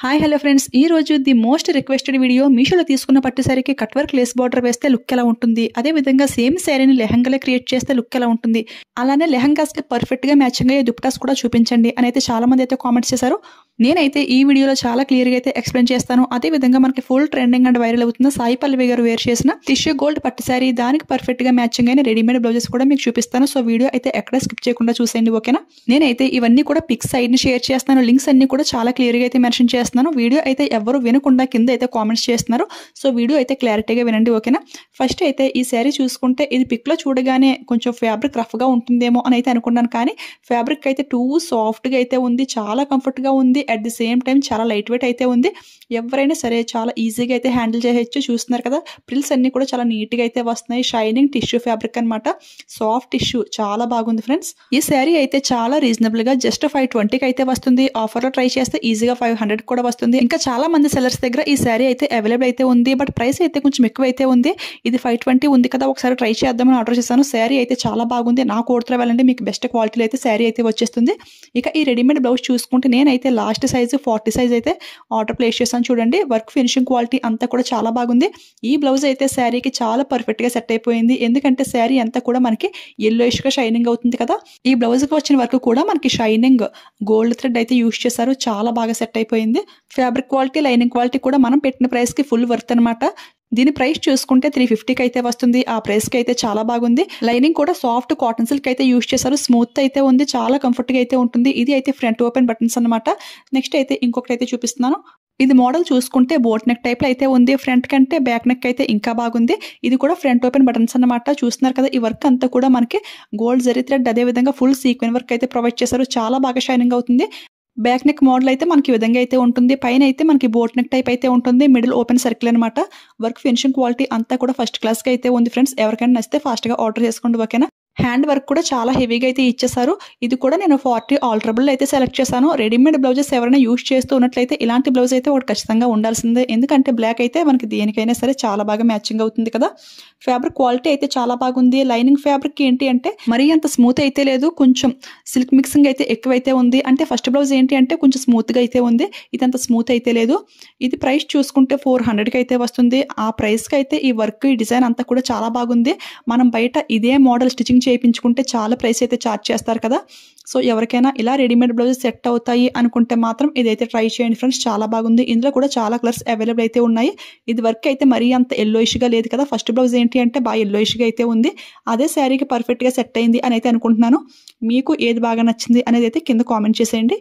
Hi hello friends, ఈ రోజు the most requested video మీషోలో తీసుకున్న పట్టు సారీకి కట్ వర్క్ లేస్ బార్డర్ వేస్తే లుక్ ఎలా ఉంటుంది, అదే విధంగా సేమ్ శారీని లెహంగాలో క్రియేట్ చేస్తే లుక్ ఎలా ఉంటుంది, అలానే లెహంగాస్ కి పర్ఫెక్ట్ గా మ్యాచింగ్ అయ్యే దుపటాస్ కూడా చూపించండి అని అయితే చాలా మంది అయితే కామెంట్స్ చేశారు. నేనైతే ఈ వీడియోలో చాలా క్లియర్ గా అయితే ఎక్స్ప్లెయిన్ చేస్తాను. అదే విధంగా మనకి ఫుల్ ట్రెండింగ్ అండ్ వైరల్ అవుతున్న సాయి పల్లవి గారు వేర్ చేసిన టిష్యూ గోల్డ్ పట్టు సారీ, దానికి పర్ఫెక్ట్ గా మ్యాచింగ్ అయిన రెడీమేడ్ బ్లౌజెస్ కూడా మీకు చూపిస్తాను. సో వీడియో అయితే ఎక్కడ స్కిప్ చేయకుండా చూసేయండి, ఓకేనా. నేనైతే ఇవన్నీ కూడా పిక్స్ సైడ్ ని షేర్ చేస్తాను, లింక్స్ అన్ని కూడా చాలా క్లియర్ గా అయితే మెన్షన్ చేస్తున్నాను. వీడియో అయితే ఎవరు వినకుండా కింద అయితే కామెంట్స్ చేస్తున్నారు. సో వీడియో అయితే క్లారిటీగా వినండి, ఓకేనా. ఫస్ట్ అయితే ఈ శారీ చూసుకుంటే ఇది పిక్ లో చూడగానే కొంచెం ఫ్యాబ్రిక్ రఫ్ గా ఉంటుందేమో అని అయితే అనుకున్నాను, కానీ ఫ్యాబ్రిక్ అయితే టూ సాఫ్ట్ గా అయితే ఉంది, చాలా కంఫర్ట్ గా ఉంది. అట్ ది సేమ్ టైం చాలా లైట్ వెయిట్ అయితే ఉంది. ఎవరైనా సరే చాలా ఈజీగా అయితే హ్యాండిల్ చేయొచ్చు. చూస్తున్నారు కదా, ప్రిల్స్ అన్ని కూడా చాలా నీట్ గా అయితే వస్తున్నాయి. షైనింగ్ టిష్యూ ఫ్యాబ్రిక్ అనమాట, సాఫ్ట్ టిష్యూ, చాలా బాగుంది ఫ్రెండ్స్. ఈ శారీ అయితే చాలా రీజనబుల్ గా జస్ట్ 520కి అయితే వస్తుంది. ఆఫర్ లో ట్రై చేస్తే ఈజీగా 500 కూడా వస్తుంది. ఇంకా చాలా మంది సెల్లర్స్ దగ్గర ఈ శారీ అయితే అవైలబుల్ అయితే ఉంది, బట్ ప్రైస్ అయితే కొంచెం ఎక్కువ అయితే ఉంది. ఇది 520 ఉంది కదా, ఒకసారి ట్రై చేద్దామని ఆర్డర్ చేశాను. శారీ అయితే చాలా బాగుంది. నాకు ఓర్తలో వెళ్ళండి, మీకు బెస్ట్ క్వాలిటీలో అయితే శారీ అయితే వచ్చేస్తుంది. ఇక ఈ రెడీమేడ్ బ్లౌజ్ చూసుకుంటే నేనైతే లాస్ట్ సైజు 40 సైజ్ అయితే ఆర్డర్ ప్లేస్ చేశాను. చూడండి, వర్క్ ఫినిషింగ్ క్వాలిటీ అంతా కూడా చాలా బాగుంది. ఈ బ్లౌజ్ అయితే శారీకి చాలా పర్ఫెక్ట్ గా సెట్ అయిపోయింది. ఎందుకంటే శారీ అంతా కూడా మనకి yellowish గా షైనింగ్ అవుతుంది కదా. ఈ బ్లౌజ్ కి వచ్చిన వర్క్ కూడా మనకి షైనింగ్ గోల్డ్ థ్రెడ్ అయితే యూజ్ చేశారు, చాలా బాగా సెట్ అయిపోయింది. ఫ్యాబ్రిక్ క్వాలిటీ, లైనింగ్ క్వాలిటీ కూడా మనం పెట్టిన ప్రైస్ కి ఫుల్ వర్త్ అనమాట. దీని ప్రైస్ చూసుకుంటే 350కి అయితే వస్తుంది. ఆ ప్రైస్ కి అయితే చాలా బాగుంది. లైనింగ్ కూడా సాఫ్ట్ కాటన్ సిల్క్ అయితే యూజ్ చేశారు, స్మూత్ అయితే ఉంది, చాలా కంఫర్ట్ గా అయితే ఉంటుంది. ఇది అయితే ఫ్రంట్ ఓపెన్ బటన్స్ అనమాట. నెక్స్ట్ అయితే ఇంకొకటి అయితే చూపిస్తున్నాను. ఇది మోడల్ చూసుకుంటే బోట్ నెక్ టైప్ లో అయితే ఉంది. ఫ్రంట్ కంటే బ్యాక్ నెక్ అయితే ఇంకా బాగుంది. ఇది కూడా ఫ్రంట్ ఓపెన్ బటన్స్ అన్నమాట. చూస్తున్నారు కదా, ఈ వర్క్ అంతా కూడా మనకి గోల్డ్ జరీ థ్రెడ్, అదే విధంగా ఫుల్ సీక్వెన్ వర్క్ అయితే ప్రొవైడ్ చేశారు, చాలా బాగా షైనింగ్ అవుతుంది. బ్యాక్ నెక్ మోడల్ అయితే మనకి ఈ విధంగా అయితే ఉంటుంది. పైన అయితే మనకి బోట్ నెక్ టైప్ అయితే ఉంటుంది. మిడిల్ ఓపెన్ సర్కిల్ అనమాట. వర్క్ ఫినిషింగ్ క్వాలిటీ అంతా కూడా ఫస్ట్ క్లాస్ గా అయితే ఉంది ఫ్రెండ్స్. ఎవరికైనా నచ్చితే ఫాస్ట్ గా ఆర్డర్ చేసుకోండి, ఓకేనా. హ్యాండ్ వర్క్ కూడా చాలా హెవీగా అయితే ఇచ్చేసారు. ఇది కూడా నేను 40 ఆల్టరబుల్ అయితే సెలెక్ట్ చేశాను. రెడీమేడ్ బ్లౌజెస్ ఎవరైనా యూజ్ చేస్తూ ఉన్నట్లయితే ఇలాంటి బ్లౌజ్ అయితే ఒకటి ఖచ్చితంగా ఉండాల్సిందే. ఎందుకంటే బ్లాక్ అయితే మనకి దేనికైనా సరే చాలా బాగా మ్యాచింగ్ అవుతుంది కదా. ఫ్యాబ్రిక్ క్వాలిటీ అయితే చాలా బాగుంది. లైనింగ్ ఫ్యాబ్రిక్ ఏంటి అంటే మరీ అంత స్మూత్ అయితే లేదు, కొంచెం సిల్క్ మిక్సింగ్ అయితే ఎక్కువైతే ఉంది. అంటే ఫస్ట్ బ్లౌజ్ ఏంటి అంటే కొంచెం స్మూత్ గా అయితే ఉంది, ఇదంత స్మూత్ అయితే లేదు. ఇది ప్రైస్ చూసుకుంటే 400కి అయితే వస్తుంది. ఆ ప్రైస్ కి అయితే ఈ వర్క్, ఈ డిజైన్ అంతా కూడా చాలా బాగుంది. మనం బయట ఇదే మోడల్ స్టిచింగ్ చేయించుకుంటే చాలా ప్రైస్ అయితే ఛార్జ్ చేస్తారు కదా. సో ఎవరికైనా ఇలా రెడీమేడ్ బ్లౌజెస్ సెట్ అవుతాయి అనుకుంటే మాత్రం ఇదైతే ట్రై చేయండి ఫ్రెండ్స్, చాలా బాగుంది. ఇందులో కూడా చాలా కలర్స్ అవైలబుల్ అయితే ఉన్నాయి. ఇది వర్క్ అయితే మరీ అంత yellowish గా లేదు కదా. ఫస్ట్ బ్లౌజ్ ఏంటి అంటే బాగా yellowish గా అయితే ఉంది. అదే శారీకి పర్ఫెక్ట్ గా సెట్ అయింది అని అయితే అనుకుంటున్నాను. మీకు ఏది బాగా నచ్చింది అనేది అయితే కింద కామెంట్ చేసేయండి.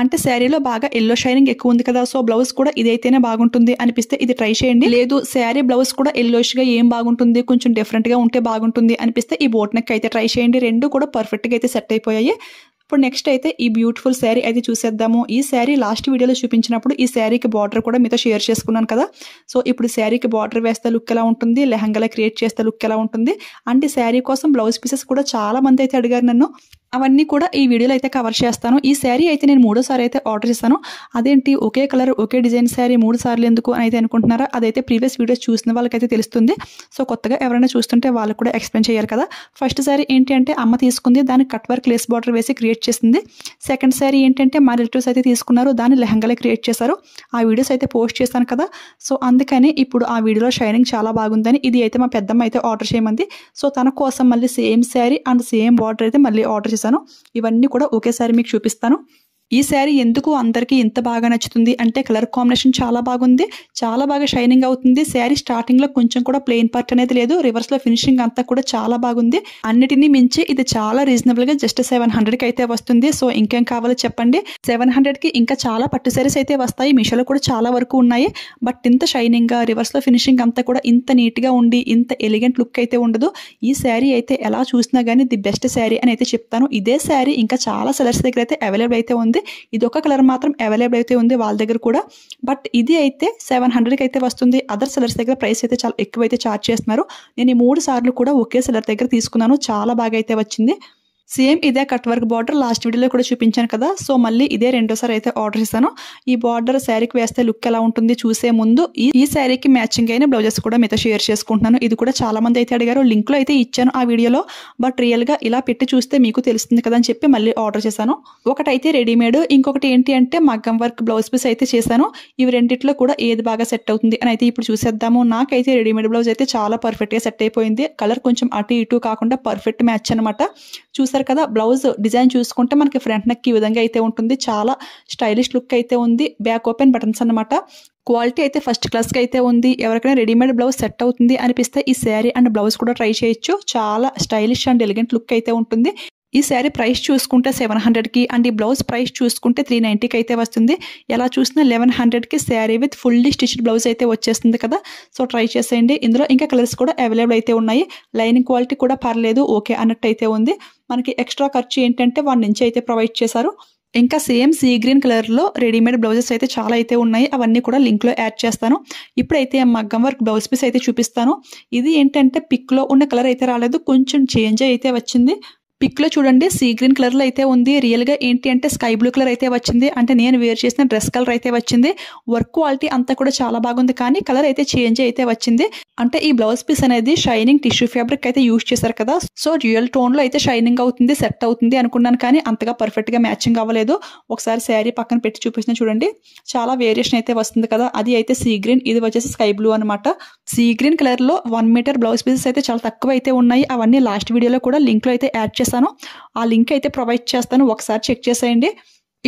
అంటే శారీలో బాగా ఎల్లో షైనింగ్ ఎక్కువ ఉంది కదా, సో బ్లౌజ్ కూడా ఇదైతేనే బాగుంటుంది అనిపిస్తే ఇది ట్రై చేయండి. లేదు శారీ బ్లౌజ్ కూడా yellowish గా ఏం బాగుంటుంది, కొంచెం డిఫరెంట్ గా ఉంటే బాగుంటుంది అనిపిస్తే ఈ బోట్ నెక్ అయితే ట్రై చేయండి. రెండు కూడా పర్ఫెక్ట్ గా అయితే సెట్ అయిపోయాయి. ఇప్పుడు నెక్స్ట్ అయితే ఈ బ్యూటిఫుల్ శారీ అయితే చూసేద్దాము. ఈ శారీ లాస్ట్ వీడియోలో చూపించినప్పుడు ఈ శారీకి బార్డర్ కూడా మీతో షేర్ చేసుకున్నాను కదా. సో ఇప్పుడు శారీకి బార్డర్ వేస్తే లుక్ ఎలా ఉంటుంది, లెహంగాలో క్రియేట్ చేస్తే లుక్ ఎలా ఉంటుంది, అంటే శారీ కోసం బ్లౌజ్ పీసెస్ కూడా చాలా మంది అయితే అడిగారు నన్ను. అవన్నీ కూడా ఈ వీడియోలో అయితే కవర్ చేస్తాను. ఈ శారీ అయితే నేను 3వ సారి అయితే ఆర్డర్ చేస్తాను. అదేంటి ఒకే కలర్ ఒకే డిజైన్ శారీ 3 సార్లు ఎందుకు అని అయితే అనుకుంటున్నారా, అదైతే ప్రీవియస్ వీడియోస్ చూసిన వాళ్ళకైతే తెలుస్తుంది. సో కొత్తగా ఎవరైనా చూస్తుంటే వాళ్ళకి కూడా ఎక్స్ప్లెయిన్ చేయాలి కదా. ఫస్ట్ శారీ ఏంటి అంటే అమ్మ తీసుకుంది, దానికి కట్ వర్క్ లేస్ బార్డర్ వేసి క్రియేట్ చేసింది. సెకండ్ శారీ ఏంటంటే మా రిలేటివ్స్ అయితే తీసుకున్నారు, దాన్ని లెహంగాలో క్రియేట్ చేశారు. ఆ వీడియోస్ అయితే పోస్ట్ చేశాను కదా. సో అందుకని ఇప్పుడు ఆ వీడియోలో షైనింగ్ చాలా బాగుందని ఇది అయితే మా పెద్దమ్మ అయితే ఆర్డర్ చేయమంది. సో తన కోసం మళ్ళీ same sari and same border అయితే మళ్ళీ ఆర్డర్ చేశాను. ఇవన్నీ కూడా ఒకేసారి మీకు చూపిస్తాను. ఈ శారీ ఎందుకు అందరికీ ఇంత బాగా నచ్చుతుంది అంటే కలర్ కాంబినేషన్ చాలా బాగుంది, చాలా బాగా షైనింగ్ అవుతుంది. శారీ స్టార్టింగ్ లో కొంచెం కూడా ప్లెయిన్ పార్ట్ అనేది లేదు, రివర్స్ లో ఫినిషింగ్ అంతా కూడా చాలా బాగుంది. అన్నిటినీ మించి ఇది చాలా రీజనబుల్ గా జస్ట్ 700కి అయితే వస్తుంది. సో ఇంకేం కావాలో చెప్పండి. 700కి ఇంకా చాలా పట్టు శారీస్ అయితే వస్తాయి, మీషోలో కూడా చాలా వరకు ఉన్నాయి. బట్ ఇంత షైనింగ్ గా, రివర్స్ లో ఫినిషింగ్ అంతా కూడా ఇంత నీట్ గా ఉండి ఇంత ఎలిగెంట్ లుక్ అయితే ఉండదు. ఈ శారీ అయితే ఎలా చూసినా గానీ ది బెస్ట్ శారీ అని అయితే చెప్తాను. ఇదే శారీ ఇంకా చాలా సెలర్స్ దగ్గర అయితే అవైలబుల్ అయితే ఉంది. ఇది ఒక కలర్ మాత్రం అవైలబుల్ అయితే ఉంది వాళ్ళ దగ్గర కూడా, బట్ ఇది అయితే 700కి అయితే వస్తుంది. అదర్ సెలర్స్ దగ్గర ప్రైస్ అయితే చాలా ఎక్కువైతే ఛార్జ్ చేస్తున్నారు. నేను ఈ 3 సార్లు కూడా ఒకే సెలర్ దగ్గర తీసుకున్నాను, చాలా బాగా అయితే వచ్చింది. సేమ్ ఇదే కట్ వర్క్ బార్డర్ లాస్ట్ వీడియోలో కూడా చూపించాను కదా. సో మళ్ళీ ఇదే రెండోసారి అయితే ఆర్డర్ చేశాను. ఈ బార్డర్ శారీకి వేస్తే లుక్ ఎలా ఉంటుంది చూసే ముందు ఈ శారీకి మ్యాచింగ్ అయిన బ్లౌజెస్ కూడా మీతో షేర్ చేసుకుంటున్నాను. ఇది కూడా చాలా మంది అయితే అడిగారు, లింక్ లో అయితే ఇచ్చాను ఆ వీడియోలో. బట్ రియల్ గా ఇలా పెట్టి చూస్తే మీకు తెలుస్తుంది కదా అని చెప్పి మళ్ళీ ఆర్డర్ చేశాను. ఒకటైతే రెడీమేడ్, ఇంకొకటి ఏంటి అంటే మగ్గం వర్క్ బ్లౌజ్ పీస్ అయితే చేశాను. ఇవి రెండిట్లో కూడా ఏది బాగా సెట్ అవుతుంది అని అయితే ఇప్పుడు చూసేద్దాము. నాకైతే రెడీమేడ్ బ్లౌజ్ అయితే చాలా పర్ఫెక్ట్ గా సెట్ అయిపోయింది. కలర్ కొంచెం అటు ఇటు కాకుండా పర్ఫెక్ట్ మ్యాచ్ అనమాట. చూసారు కదా, బ్లౌజ్ డిజైన్ చూసుకుంటే మనకి ఫ్రంట్ నెక్ ఈ విధంగా అయితే ఉంటుంది. చాలా స్టైలిష్ లుక్ అయితే ఉంది. బ్యాక్ ఓపెన్ బటన్స్ అన్నమాట. క్వాలిటీ అయితే ఫస్ట్ క్లాస్ గా అయితే ఉంది. ఎవరికైనా రెడీమేడ్ బ్లౌజ్ సెట్ అవుతుంది అనిపిస్తే ఈ శారీ అండ్ బ్లౌజ్ కూడా ట్రై చేయొచ్చు. చాలా స్టైలిష్ అండ్ ఎలిగెంట్ లుక్ అయితే ఉంటుంది. ఈ శారీ ప్రైస్ చూసుకుంటే 700కి అండ్ ఈ బ్లౌజ్ ప్రైస్ చూసుకుంటే 390కి అయితే వస్తుంది. ఎలా చూసినా 1100కి sari with fully stitched blouse అయితే వచ్చేస్తుంది కదా. సో ట్రై చేసేయండి. ఇందులో ఇంకా కలర్స్ కూడా అవైలబుల్ అయితే ఉన్నాయి. లైనింగ్ క్వాలిటీ కూడా పర్లేదు, ఓకే అన్నట్టు అయితే ఉంది. మనకి ఎక్స్ట్రా ఖర్చు ఏంటంటే 1 నుంచి అయితే ప్రొవైడ్ చేశారు. ఇంకా సేమ్ సీ గ్రీన్ కలర్ లో రెడీమేడ్ బ్లౌజెస్ అయితే చాలా అయితే ఉన్నాయి. అవన్నీ కూడా లింక్ లో యాడ్ చేస్తాను. ఇప్పుడైతే మగ్గం వర్క్ బ్లౌజ్ పీస్ అయితే చూపిస్తాను. ఇది ఏంటంటే పిక్ లో ఉన్న కలర్ అయితే రాలేదు, కొంచెం చేంజ్ అయితే వచ్చింది. పిక్ లో చూడండి సీ గ్రీన్ కలర్ లో అయితే ఉంది. రియల్ గా ఏంటి అంటే స్కై బ్లూ కలర్ అయితే వచ్చింది. అంటే నేను వేర్ చేసిన డ్రెస్ కలర్ అయితే వచ్చింది. వర్క్ క్వాలిటీ అంతా కూడా చాలా బాగుంది, కానీ కలర్ అయితే చేంజ్ అయితే వచ్చింది. అంటే ఈ బ్లౌజ్ పీస్ అనేది షైనింగ్ టిష్యూ ఫ్యాబ్రిక్ అయితే యూజ్ చేశారు కదా. సో డ్యూయల్ టోన్ లో అయితే షైనింగ్ అవుతుంది, సెట్ అవుతుంది అనుకున్నాను, కానీ అంతగా పర్ఫెక్ట్ గా మ్యాచింగ్ అవ్వలేదు. ఒకసారి శారీ పక్కన పెట్టి చూపిస్తున్నా చూడండి. చాలా వేరియేషన్ అయితే వస్తుంది కదా. అది అయితే సీ గ్రీన్, ఇది వచ్చేసి స్కై బ్లూ అనమాట. సీ గ్రీన్ కలర్ లో 1 మీటర్ బ్లౌజ్ పీసెస్ అయితే చాలా తక్కువ అయితే ఉన్నాయి. అవన్నీ లాస్ట్ వీడియోలో కూడా లింక్ లో అయితే యాడ్ చేస్తాను. ఆ లింక్ అయితే ప్రొవైడ్ చేస్తాను, ఒకసారి చెక్ చేసేయండి.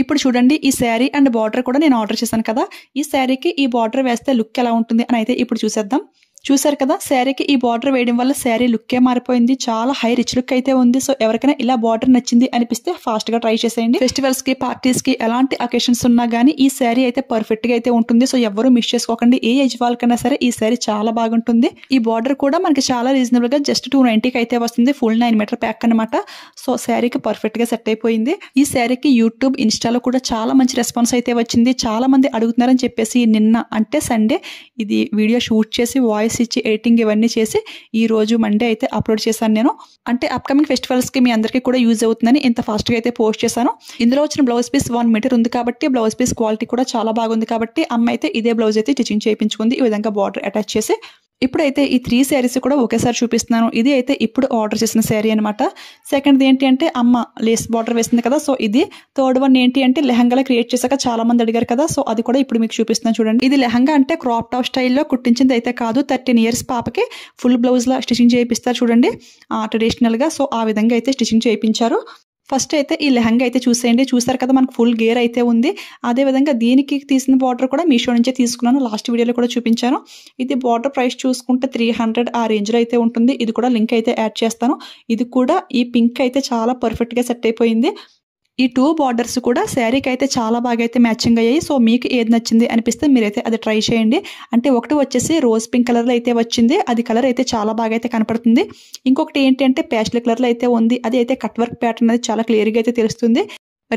ఇప్పుడు చూడండి, ఈ శారీ అండ్ బార్డర్ కూడా నేను ఆర్డర్ చేశాను కదా. ఈ శారీకి ఈ బార్డర్ వేస్తే లుక్ ఎలా ఉంటుంది అని అయితే ఇప్పుడు చూసేద్దాం. చూసారు కదా, శారీకి ఈ బార్డర్ వేయడం వల్ల శారీ లుక్కే మారిపోయింది. చాలా హై రిచ్ లుక్ అయితే ఉంది. సో ఎవరికైనా ఇలా బార్డర్ నచ్చింది అనిపిస్తే ఫాస్ట్ గా ట్రై చేసేయండి. ఫెస్టివల్స్ కి, పార్టీస్ కి, ఎలాంటి అకేషన్స్ ఉన్నా గానీ ఈ శారీ అయితే పర్ఫెక్ట్ గా అయితే ఉంటుంది. సో ఎవరు మిస్ చేసుకోకండి. ఏ ఏజ్ వాళ్ళకైనా సరే ఈ శారీ చాలా బాగుంటుంది. ఈ బార్డర్ కూడా మనకి చాలా రీజనబుల్ గా జస్ట్ 290కి అయితే వస్తుంది. ఫుల్ 9 మీటర్ ప్యాక్ అనమాట. సో శారీకి పర్ఫెక్ట్ గా సెట్ అయిపోయింది. ఈ శారీకి యూట్యూబ్, ఇన్స్టాలో కూడా చాలా మంచి రెస్పాన్స్ అయితే వచ్చింది. చాలా మంది అడుగుతున్నారని చెప్పేసి నిన్న అంటే సండే ఇది వీడియో షూట్ చేసి వాయిస్ ఇచ్చి ఎడిటింగ్ ఇవన్నీ చేసి ఈ రోజు మండే అయితే అప్లోడ్ చేశాను నేను. అంటే అప్కమింగ్ ఫెస్టివల్స్ కి మీ అందరికీ కూడా యూజ్ అవుతుందని ఇంత ఫాస్ట్ గా అయితే పోస్ట్ చేశాను. ఇందులో వచ్చిన బ్లౌజ్ పీస్ 1 మీటర్ ఉంది కాబట్టి బ్లౌజ్ పీస్ క్వాలిటీ కూడా చాలా బాగుంది కాబట్టి అమ్మ అయితే ఇదే బ్లౌజ్ అయితే స్టిచింగ్ చేయించుకుంది. ఈ విధంగా బార్డర్ అటాచ్ చేసి. ఇప్పుడైతే ఈ 3 శారీస్ కూడా ఒకేసారి చూపిస్తున్నాను. ఇది అయితే ఇప్పుడు ఆర్డర్ చేసిన శారీ అనమాట. సెకండ్ది ఏంటి అంటే అమ్మ లేస్ బార్డర్ వేసింది కదా. సో ఇది. థర్డ్ వన్ ఏంటి అంటే లెహంగాలో క్రియేట్ చేశాక చాలా మంది అడిగారు కదా. సో అది కూడా ఇప్పుడు మీకు చూపిస్తున్నాను చూడండి. ఇది లెహంగా అంటే క్రాప్ టాప్ స్టైల్లో కుట్టించింది అయితే కాదు. 13 ఇయర్స్ పాపకి ఫుల్ బ్లౌజ్ లా స్టిచింగ్ చేయిస్తారు చూడండి, ట్రెడిషనల్ గా. సో ఆ విధంగా అయితే స్టిచింగ్ చేయించారు. ఫస్ట్ అయితే ఈ లెహంగా అయితే చూసేయండి. చూసారు కదా, మనకు ఫుల్ గేర్ అయితే ఉంది. అదే విధంగా దీనికి తీసిన బార్డర్ కూడా మీషో నుంచే తీసుకున్నాను. లాస్ట్ వీడియోలో కూడా చూపించాను. ఇది బార్డర్ ప్రైస్ చూసుకుంటే 300 ఆ రేంజ్ లో అయితే ఉంటుంది. ఇది కూడా లింక్ అయితే యాడ్ చేస్తాను. ఇది కూడా ఈ పింక్ అయితే చాలా పర్ఫెక్ట్ గా సెట్ అయిపోయింది. ఈ 2 బార్డర్స్ కూడా శారీకి అయితే చాలా బాగా అయితే మ్యాచింగ్ అయ్యాయి. సో మీకు ఏది నచ్చింది అనిపిస్తే మీరైతే అది ట్రై చేయండి. అంటే ఒకటి వచ్చేసి రోజ్ పింక్ కలర్ లో అయితే వచ్చింది. అది కలర్ అయితే చాలా బాగా అయితే కనపడుతుంది. ఇంకొకటి ఏంటి అంటే ప్యాస్టల్ కలర్ లో అయితే ఉంది. అది అయితే కట్ వర్క్ ప్యాటర్న్ అనేది చాలా క్లియర్ గా అయితే తెలుస్తుంది.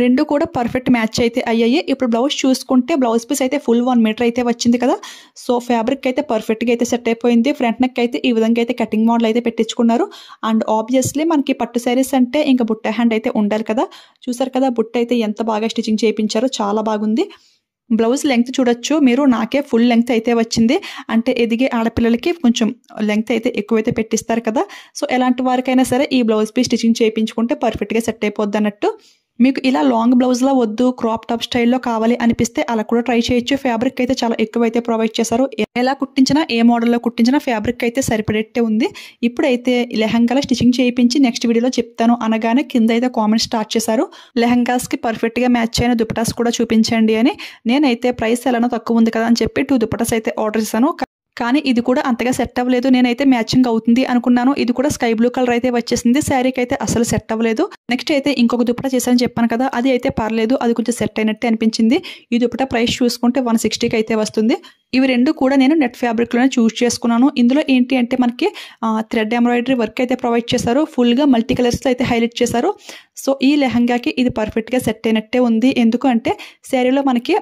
రెండు కూడా పర్ఫెక్ట్ మ్యాచ్ అయితే అయ్యాయి. ఇప్పుడు బ్లౌజ్ చూసుకుంటే బ్లౌజ్ పీస్ అయితే ఫుల్ 1 మీటర్ అయితే వచ్చింది కదా. సో ఫ్యాబ్రిక్ అయితే పర్ఫెక్ట్ గా అయితే సెట్ అయిపోయింది. ఫ్రంట్ నెక్ అయితే ఈ విధంగా అయితే కటింగ్ మోడల్ అయితే పెట్టించుకున్నారు. అండ్ ఆబ్వియస్లీ మనకి పట్టు శారీస్ అంటే ఇంకా బుట్ట హ్యాండ్ అయితే ఉండాలి కదా. చూసారు కదా, బుట్ట అయితే ఎంత బాగా స్టిచింగ్ చేయించారో, చాలా బాగుంది. బ్లౌజ్ లెంగ్త్ చూడొచ్చు మీరు. నాకే ఫుల్ లెంగ్త్ అయితే వచ్చింది. అంటే ఎదిగే ఆడపిల్లలకి కొంచెం లెంగ్త్ అయితే ఎక్కువైతే పెట్టిస్తారు కదా. సో ఎలాంటి వారికైనా సరే ఈ బ్లౌజ్ పీస్ స్టిచింగ్ చేయించుకుంటే పర్ఫెక్ట్ గా సెట్ అయిపోద్ది అన్నట్టు. మీకు ఇలా లాంగ్ బ్లౌజ్ లా వద్దు, క్రాప్ టాప్ స్టైల్లో కావాలి అనిపిస్తే అలా కూడా ట్రై చేయొచ్చు. ఫ్యాబ్రిక్ అయితే చాలా ఎక్కువైతే ప్రొవైడ్ చేశారు. ఎలా కుట్టించినా, ఏ మోడల్లో కుట్టించినా ఫ్యాబ్రిక్ అయితే సరిపడేట్టే ఉంది. ఇప్పుడైతే లెహంగాలో స్టిచింగ్ చేయించి నెక్స్ట్ వీడియోలో చెప్తాను అనగానే కింద అయితే కామెంట్ స్టార్ట్ చేశారు. లెహంగాస్ కి పర్ఫెక్ట్ గా మ్యాచ్ అయిన దుపటాస్ కూడా చూపించండి అని. నేనైతే ప్రైస్ ఎలానో తక్కువ ఉంది కదా అని చెప్పి 2 దుపటాస్ అయితే ఆర్డర్ చేశాను. కానీ ఇది కూడా అంతగా సెట్ అవ్వలేదు. నేనైతే మ్యాచింగ్ అవుతుంది అనుకున్నాను. ఇది కూడా స్కై బ్లూ కలర్ అయితే వచ్చేసింది. శారీకి అయితే అసలు సెట్ అవ్వలేదు. నెక్స్ట్ అయితే ఇంకొక దుపట్టా చేశాను చెప్పాను కదా, అది అయితే పర్లేదు, అది కొంచెం సెట్ అయినట్టే అనిపించింది. ఈ దుపట్టా ప్రైస్ చూసుకుంటే 160కి అయితే వస్తుంది. ఇవి రెండు కూడా నేను నెట్ ఫ్యాబ్రిక్ లోనే చూస్ చేసుకున్నాను. ఇందులో ఏంటి అంటే మనకి థ్రెడ్ ఎంబ్రాయిడరీ వర్క్ అయితే ప్రొవైడ్ చేశారు. ఫుల్ గా మల్టీ కలర్స్ లో అయితే హైలైట్ చేశారు. సో ఈ లెహంగాకి ఇది పర్ఫెక్ట్ గా సెట్ అయినట్టే ఉంది. ఎందుకు అంటే శారీలో మనకి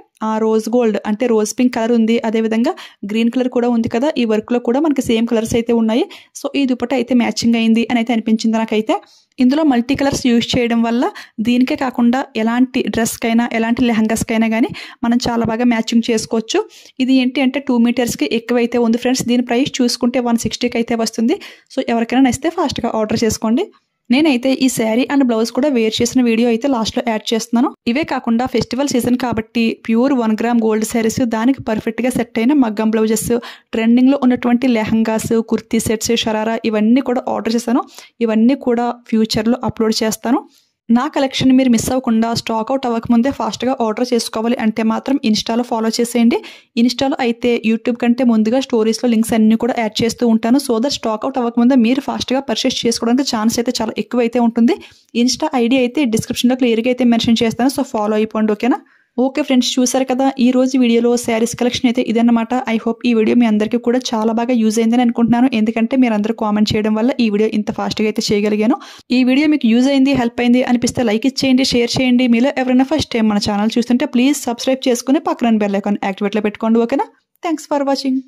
రోజ్ గోల్డ్ అంటే రోజ్ పింక్ కలర్ ఉంది, అదే విధంగా గ్రీన్ కలర్ కూడా ఉంది. ఉంది కదా, ఈ వర్క్లో కూడా మనకి సేమ్ కలర్స్ అయితే ఉన్నాయి. సో ఈ దుపట్టా అయితే మ్యాచింగ్ అయింది అని అయితే అనిపించింది నాకైతే. ఇందులో మల్టీ కలర్స్ యూజ్ చేయడం వల్ల దీనికే కాకుండా ఎలాంటి డ్రెస్కైనా ఎలాంటి లెహంగాస్కైనా కానీ మనం చాలా బాగా మ్యాచింగ్ చేసుకోవచ్చు. ఇది ఏంటి అంటే 2 మీటర్స్కి ఎక్కువైతే ఉంది ఫ్రెండ్స్. దీని ప్రైస్ చూసుకుంటే 160కి అయితే వస్తుంది. సో ఎవరికైనా నచ్చితే ఫాస్ట్గా ఆర్డర్ చేసుకోండి. నేనైతే ఈ శారీ అండ్ బ్లౌజ్ కూడా వేర్ చేసిన వీడియో అయితే లాస్ట్లో యాడ్ చేస్తున్నాను. ఇవే కాకుండా ఫెస్టివల్ సీజన్ కాబట్టి ప్యూర్ 1 గ్రామ్ గోల్డ్ శారీస్, దానికి పర్ఫెక్ట్గా సెట్ అయిన మగ్గం బ్లౌజెస్, ట్రెండింగ్లో ఉన్నటువంటి లెహంగాస్, కుర్తీ సెట్స్, షరారా ఇవన్నీ కూడా ఆర్డర్ చేశాను. ఇవన్నీ కూడా ఫ్యూచర్లో అప్లోడ్ చేస్తాను. నా కలెక్షన్ మీరు మిస్ అవ్వకుండా స్టాక్ అవుట్ అవ్వకముందే ఫాస్ట్గా ఆర్డర్ చేసుకోవాలి అంటే మాత్రం ఇన్స్టాలో ఫాలో చేసేయండి. ఇన్స్టాలో అయితే యూట్యూబ్ కంటే ముందుగా స్టోరీస్లో లింక్స్ అన్నీ కూడా యాడ్ చేస్తూ ఉంటాను. సో దట్ స్టాక్ అవుట్ అవ్వకముందే మీరు ఫాస్ట్గా పర్చేస్ చేసుకోవడానికి ఛాన్స్ అయితే చాలా ఎక్కువ అయితే ఉంటుంది. ఇన్స్టా ఐడి అయితే డిస్క్రిప్షన్లో క్లియర్గా అయితే మెన్షన్ చేస్తాను. సో ఫాలో అయిపోండి, ఓకేనా? ఓకే ఫ్రెండ్స్, చూసారు కదా ఈ రోజు వీడియోలో శారీస్ కలెక్షన్ అయితే ఇదన్నమాట. ఐ హోప్ ఈ వీడియో మీ అందరికీ కూడా చాలా బాగా యూజ్ అయిందని అనుకుంటున్నాను. ఎందుకంటే మీరు అందరూ కామెంట్ చేయడం వల్ల ఈ వీడియో ఇంత ఫాస్ట్గా అయితే చేయగలిగాను. ఈ వీడియో మీకు యూజ్ అయింది, హెల్ప్ అయింది అనిపిస్తే లైక్ ఇచ్చేయండి, షేర్ చేయండి. మీలో ఎవరైనా ఫస్ట్ టైం మన ఛానల్ చూస్తుంటే ప్లీజ్ సబ్స్క్రైబ్ చేసుకుని పక్కన బెల్ ఐకాన్ యాక్టివేట్లో పెట్టుకోండి, ఓకేనా? Thanks for watching.